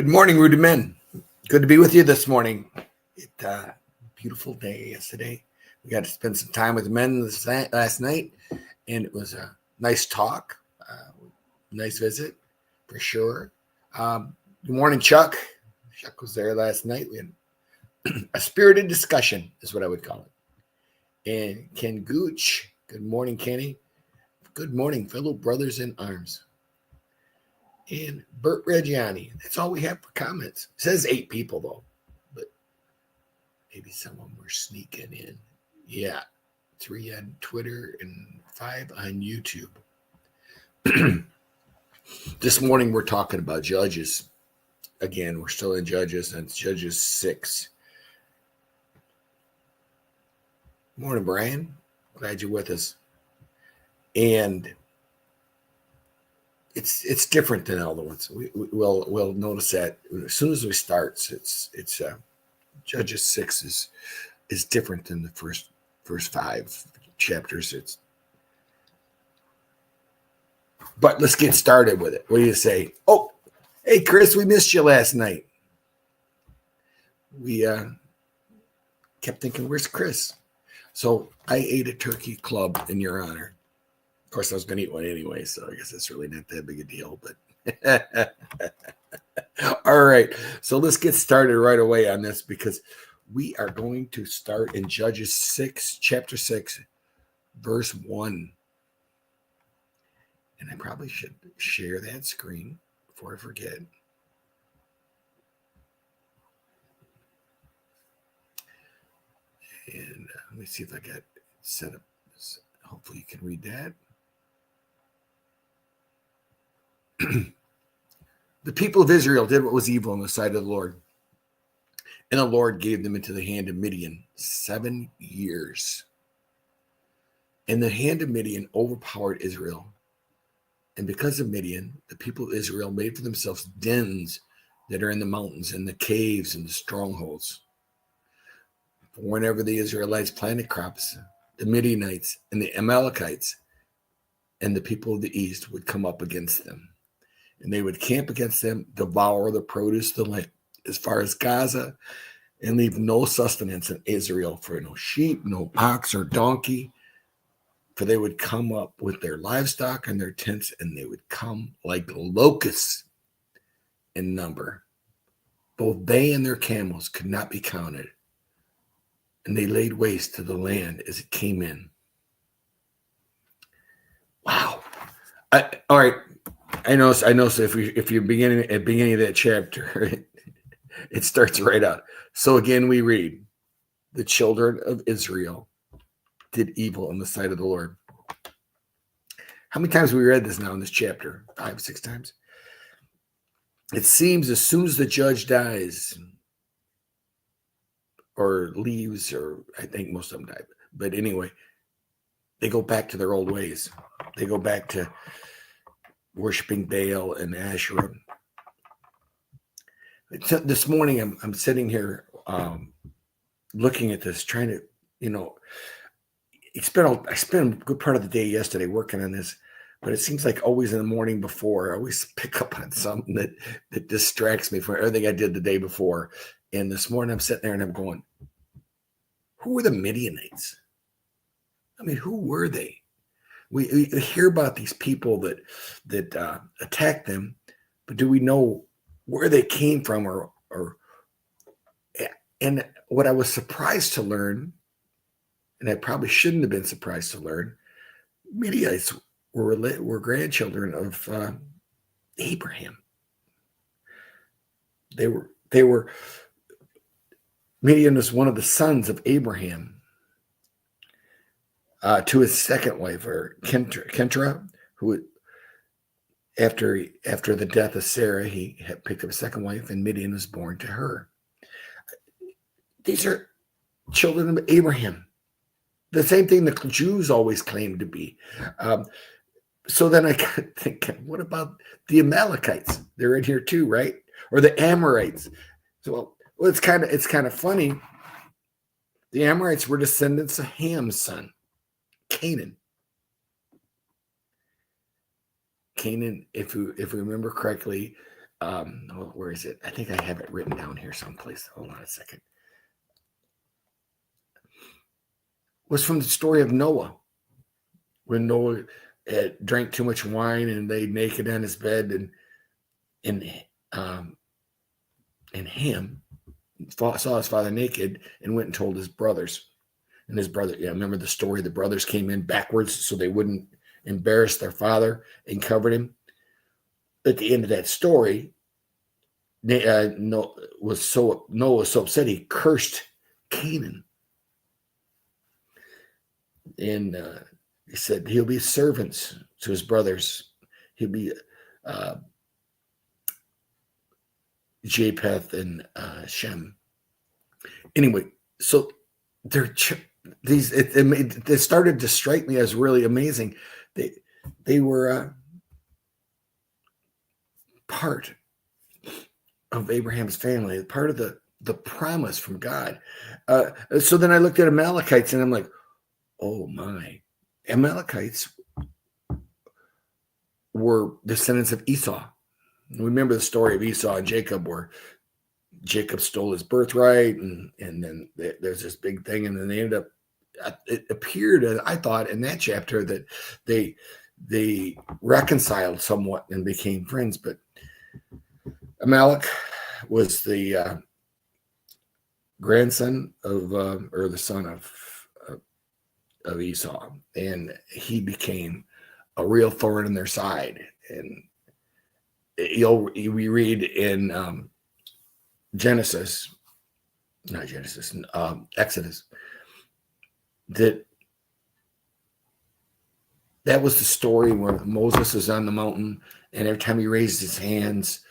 Good morning, Rudy Men. Good to be with you this morning. It's a beautiful day yesterday. We got to spend some time with the men last night, and it was a nice talk, nice visit for sure. Good morning, Chuck. Chuck was there last night. We had a spirited discussion is what I would call it. And Ken Gooch. Good morning, Kenny. Good morning, fellow brothers in arms. And Bert Reggiani. That's all we have for comments. It says 8 people, though. But maybe some of them were sneaking in. Yeah. 3 on Twitter and 5 on YouTube. This morning, we're talking about Judges. Again, we're still in Judges, and it's Judges 6. Morning, Brian. Glad you're with us. And it's different than all the ones. We'll notice that as soon as we start. It's Judges 6 is different than the first 5 chapters. But let's get started with it. What do you say? Oh, hey Chris, we missed you last night. We kept thinking, where's Chris? So I ate a turkey club in your honor. Of course, I was going to eat one anyway, so I guess it's really not that big a deal. But all right, so let's get started right away on this because we are going to start in Judges 6, chapter 6, verse 1. And I probably should share that screen before I forget. And let me see if I got it set up. Hopefully you can read that. The people of Israel did what was evil in the sight of the Lord. And the Lord gave them into the hand of Midian 7 years. And the hand of Midian overpowered Israel. And because of Midian, the people of Israel made for themselves dens that are in the mountains and the caves and the strongholds. Whenever the Israelites planted crops, the Midianites and the Amalekites and the people of the east would come up against them. And they would camp against them, devour the produce of the land as far as Gaza, and leave no sustenance in Israel for no sheep, no ox or donkey. For they would come up with their livestock and their tents, and they would come like locusts in number. Both they and their camels could not be counted. And they laid waste to the land as it came in. Wow. All right. I know. So if you're beginning at beginning of that chapter, it starts right out. So again, we read, the children of Israel did evil in the sight of the Lord. How many times have we read this now in this chapter? 5, 6 times. It seems as soon as the judge dies or leaves, or I think most of them die. But anyway, they go back to their old ways. They go back to worshiping Baal and Asherah. This morning, I'm sitting here looking at this, trying to, I spent a good part of the day yesterday working on this, but it seems like always in the morning before, I always pick up on something that distracts me from everything I did the day before. And this morning, I'm sitting there and I'm going, who were the Midianites? I mean, who were they? We hear about these people that attacked them, but do we know where they came from? And what I was surprised to learn, and I probably shouldn't have been surprised to learn, Midianites were grandchildren of Abraham. They were. Midian was one of the sons of Abraham. To his second wife, or Kentra, who after the death of Sarah, he had picked up a second wife, and Midian was born to her. These are children of Abraham. The same thing the Jews always claimed to be. So then I got thinking, what about the Amalekites? They're in here too, right? Or the Amorites. So it's kind of funny. The Amorites were descendants of Ham's son, Canaan. Canaan, if we remember correctly, where is it? I think I have it written down here someplace. Hold on a second. Was from the story of Noah, when Noah drank too much wine and lay naked on his bed, and Ham saw his father naked and went and told his brothers. And his brother, remember the story? The brothers came in backwards so they wouldn't embarrass their father and covered him. At the end of that story, Noah was so upset he cursed Canaan. And he said he'll be servants to his brothers. He'll be Japheth and Shem. Anyway, so they started to strike me as really amazing. They were part of Abraham's family, part of the promise from God. So then I looked at Amalekites and I'm like, oh my, Amalekites were descendants of Esau. Remember the story of Esau and Jacob, where Jacob stole his birthright, and then there's this big thing, and then they ended up, it appeared, I thought, in that chapter that they reconciled somewhat and became friends. But Amalek was the grandson of, or the son of Esau, and he became a real thorn in their side. And we read in Exodus, that was the story where Moses was on the mountain, and every time he raised his hands,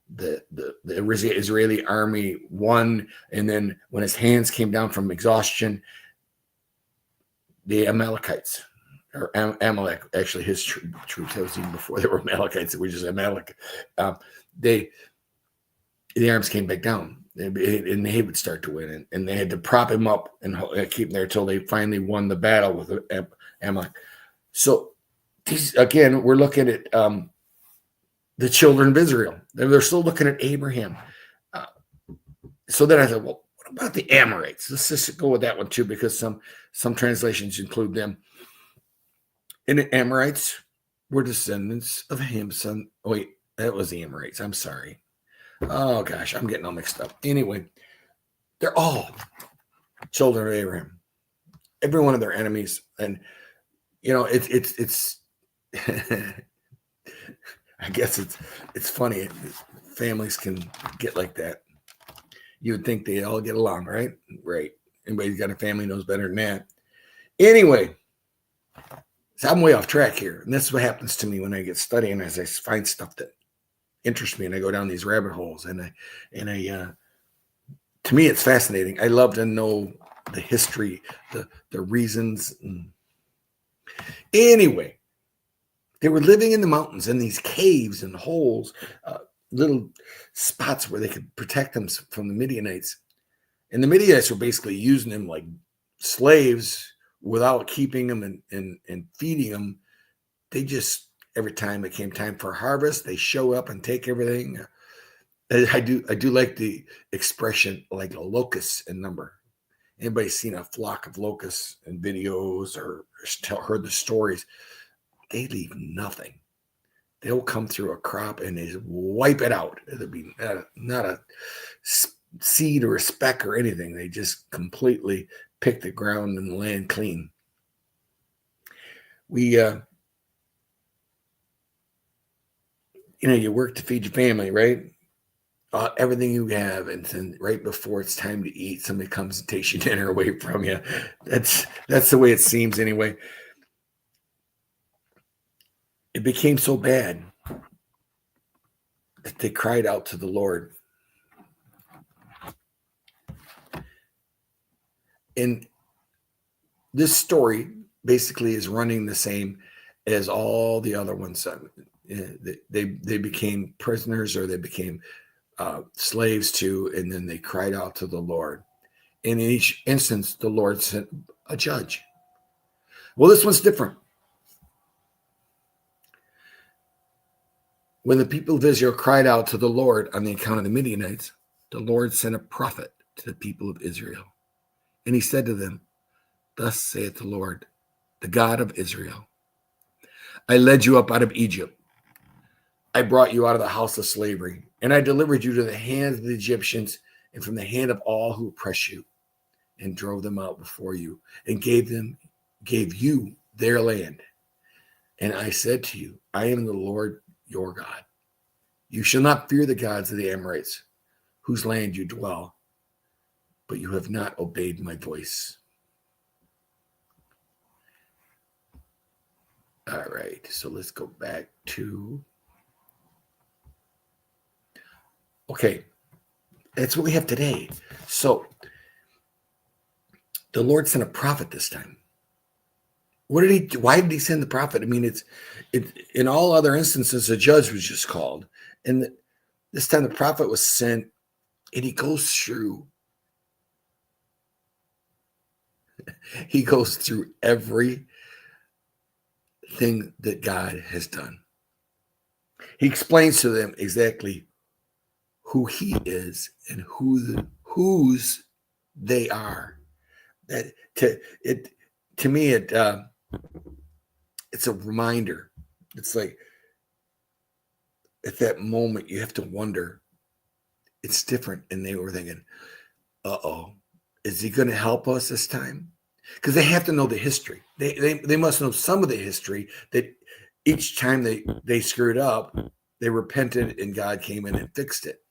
the Israeli army won. And then when his hands came down from exhaustion, the Amalekites or Amalek, actually his troops. That was even before they were Amalekites. It was just Amalek. The arms came back down, and they would start to win, and they had to prop him up and keep him there until they finally won the battle with Amalek. So again, we're looking at the children of Israel. They're still looking at Abraham. So then I thought, well, what about the Amorites? Let's just go with that one too, because some translations include them. And the Amorites were descendants of Ham's son. Oh, wait, that was the Amorites. I'm sorry. Oh, gosh, I'm getting all mixed up. Anyway, they're all children of Abraham. Every one of their enemies. And, it's I guess it's funny. Families can get like that. You would think they all get along, right? Right. Anybody who's got a family knows better than that. Anyway, so I'm way off track here. And this is what happens to me when I get studying, as I find stuff that interests me and I go down these rabbit holes. And to me, it's fascinating. I love to know the history, the reasons. Anyway, they were living in the mountains in these caves and holes, little spots where they could protect them from the Midianites. And the Midianites were basically using them like slaves without keeping them and feeding them. They just, every time it came time for harvest, they show up and take everything. I do like the expression like a locust in number. Anybody seen a flock of locusts in videos or heard the stories? They leave nothing. They'll come through a crop and they wipe it out. It'll be not a seed or a speck or anything. They just completely pick the ground and the land clean. You work to feed your family, right? Everything you have, and then right before it's time to eat, somebody comes and takes your dinner away from you. That's the way it seems anyway. It became so bad that they cried out to the Lord. And this story basically is running the same as all the other ones. They became prisoners, or they became slaves too, and then they cried out to the Lord. And in each instance, the Lord sent a judge. Well, this one's different. When the people of Israel cried out to the Lord on the account of the Midianites, the Lord sent a prophet to the people of Israel. And he said to them, "Thus saith the Lord, the God of Israel, I led you up out of Egypt. I brought you out of the house of slavery, and I delivered you to the hands of the Egyptians and from the hand of all who oppress you, and drove them out before you, and gave you their land. And I said to you, I am the Lord your God. You shall not fear the gods of the Amorites, whose land you dwell, but you have not obeyed my voice." All right, so let's go back to... Okay, that's what we have today. So the Lord sent a prophet this time. What did he do? Why did he send the prophet? I mean, it's in all other instances, a judge was just called. And this time the prophet was sent, and he goes through everything that God has done. He explains to them exactly who he is and whose they are. That to me, it's a reminder. It's like at that moment you have to wonder. It's different, and they were thinking, "Uh-oh, is he going to help us this time?" Because they have to know the history. They must know some of the history, that each time they screwed up, they repented and God came in and fixed it.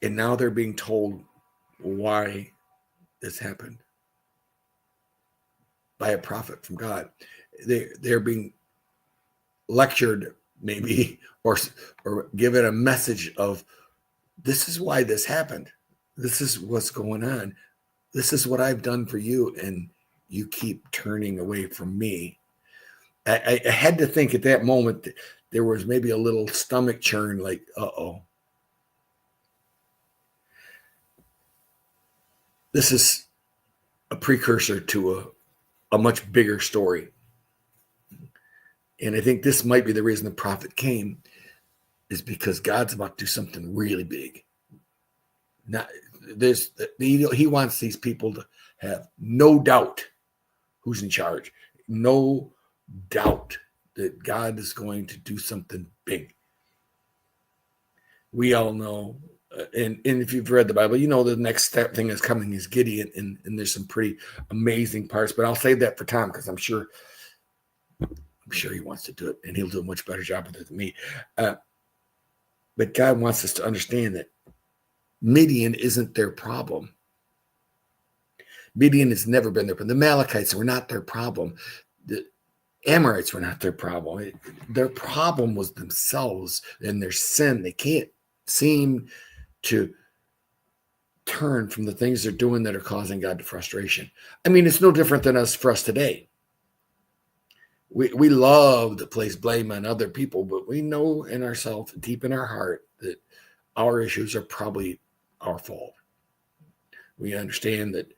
And now they're being told why this happened by a prophet from God. They're being lectured, maybe, or given a message of, this is why this happened. This is what's going on. This is what I've done for you, and you keep turning away from me. I had to think at that moment that there was maybe a little stomach churn, like, uh-oh. This is a precursor to a much bigger story. And I think this might be the reason the prophet came, is because God's about to do something really big. Not there's he wants these people to have no doubt who's in charge, no doubt that God is going to do something big. We all know, and if you've read the Bible, you know the next thing that's coming is Gideon, and there's some pretty amazing parts. But I'll save that for Tom, because I'm sure he wants to do it, and he'll do a much better job with it than me. But God wants us to understand that Midian isn't their problem. Midian has never been their problem. The Amalekites were not their problem. The Amorites were not their problem. Their problem was themselves and their sin. They can't seem to turn from the things they're doing that are causing God to frustration. I mean, it's no different than for us today. We love to place blame on other people, but we know in ourselves, deep in our heart, that our issues are probably our fault. We understand that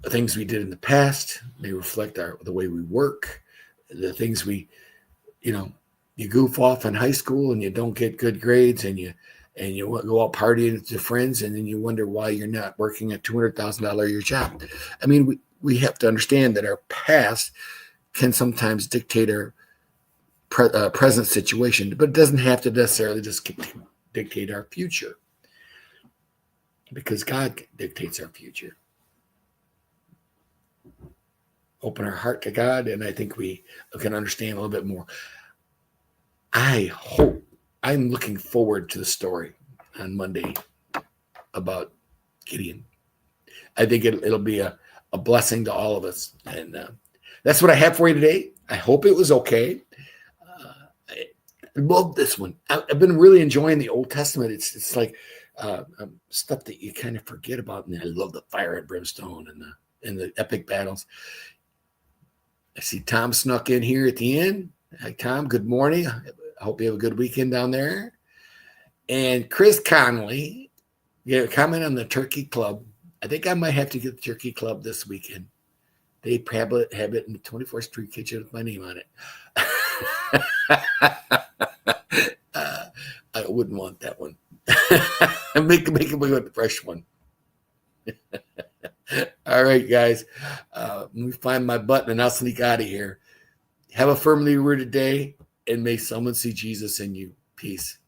the things we did in the past may reflect the way we work, the things you goof off in high school and you don't get good grades, and you go out partying with your friends, and then you wonder why you're not working a $200,000 a year job. I mean, we have to understand that our past can sometimes dictate our present situation, but it doesn't have to necessarily just dictate our future, because God dictates our future. Open our heart to God, and I think we can understand a little bit more. I'm looking forward to the story on Monday about Gideon. I think it'll be a blessing to all of us, and that's what I have for you today. I hope it was okay. I love this one. I've been really enjoying the Old Testament. It's like stuff that you kind of forget about, and I love the fire and brimstone and the epic battles. I see Tom snuck in here at the end. Hi, Tom. Good morning. I hope you have a good weekend down there. And Chris Connolly, comment on the Turkey Club. I think I might have to get the Turkey Club this weekend. They have it in the 24th Street kitchen with my name on it. I wouldn't want that one. make it with the fresh one. All right, guys. Let me find my button and I'll sneak out of here. Have a firmly rooted day, and may someone see Jesus in you. Peace.